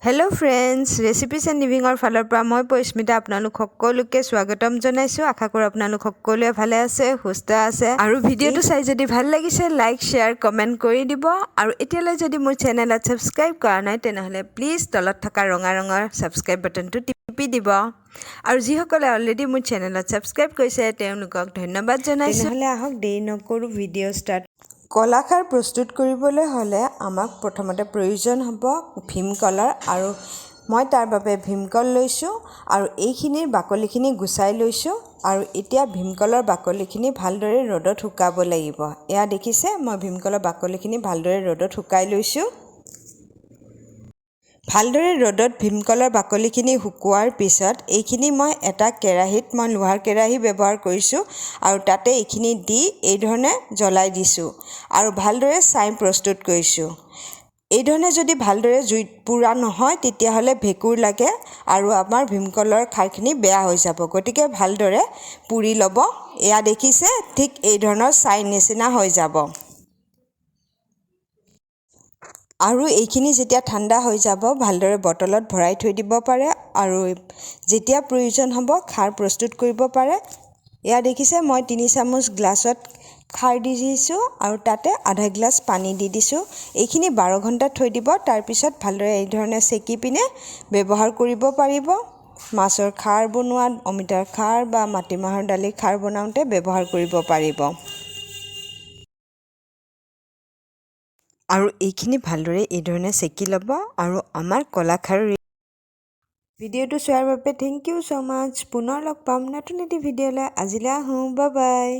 hello friends recipes and लिविंगर फाলৰ পৰা মই পৰিস্মিতা আপোনালোক সকলোকে স্বাগতম জনাইছো আশা কৰো আপোনালোক সকলোৱে ভালে আছে সুস্থ আছে আৰু ভিডিওটো চাই যদি ভাল লাগিছে লাইক শেয়াৰ কমেন্ট কৰি দিব আৰু এতিয়ালৈ যদি মোৰ চেনেলত সাবস্ক্ৰাইব কৰা নাই তেনেহলে প্লিজ তলত থকা ৰঙা ৰঙৰ সাবস্ক্ৰাইব বাটনটো টিপি দিব আৰু যিসকলে অলৰেডি মোৰ চেনেলত সাবস্ক্ৰাইব কৰিছে তেওঁলোকক ধন্যবাদ জনাইছো তেনেহলে আহক দেৰি নকৰো ভিডিও ষ্টাৰ্ট কলাখাৰ প্ৰস্তুত কৰিবলৈ হলে আমাক প্ৰথমতে প্ৰয়োজন হ'ব ভীমকলৰ আৰু মই তাৰ বাবে ভীমকল লৈছো আৰু এইখিনিৰ বাকলিখিনি গুছাই লৈছো আৰু এতিয়া ভীমকলৰ বাকলিখিনি ভালদৰে ৰ'দত শুকাব লাগিব এয়া দেখিছে মই ভীমকলৰ বাকলিখিনি ভালদৰে ৰ'দত শুকাই লৈছো ভালদৰে ৰ'দত ভীমকলৰ বাকলিখিনি শুকুৱাৰ পিছত এইখিনি মই এটা কেৰাহীত মই লোহাৰ কেৰাহী ব্যৱহাৰ কৰিছো আৰু তাতে এইখিনি দি এই ধৰণে জ্বলাই দিছো আৰু ভালদৰে ছাই প্ৰস্তুত কৰিছো এই ধৰণে যদি ভালদৰে জুইত পুৰা নহয় তেতিয়া হলে ভেকুৰ লাগে আৰু আমাৰ ভীমকলৰ খাৰখিনি বেয়া হৈ যাব গতিকে ভালদৰে পুৰি ল'ব এয়া দেখিছে ঠিক এই ধৰণৰ ছাই নিচিনা হৈ যাব আৰু এইখিনি যেতিয়া ঠাণ্ডা হৈ যাব ভালদৰে বটলত ভৰাই থৈ দিব পাৰে আৰু যেতিয়া প্ৰয়োজন হ'ব খাৰ প্ৰস্তুত কৰিব পাৰে এয়া দেখিছে মই 3 চামুচ গ্লাছত খাৰ দি দিছো আৰু তাতে আধা গ্লাস পানী দি দিছো এইখিনি 12 ঘণ্টা থৈ দিব তাৰ পিছত ভালদৰে এই ধৰণে সেকি পিনে ব্যৱহাৰ কৰিব পাৰিব মাছৰ খাৰ বনোৱাত অমিতাৰ খাৰ বা মাটিমাহৰ দালি খাৰ বনাওঁতে ব্যৱহাৰ কৰিব পাৰিব আৰু এইখিনি ভালদৰে এই ধৰণে সেকি ল'ব আৰু আমাৰ কলাখাৰ ভিডিওটো চোৱাৰ বাবে থ্যাংক ইউ সো মাচ পুনৰ লগ পাম নতুন এটি ভিডিওলৈ আজিলৈ আহো বাই বাই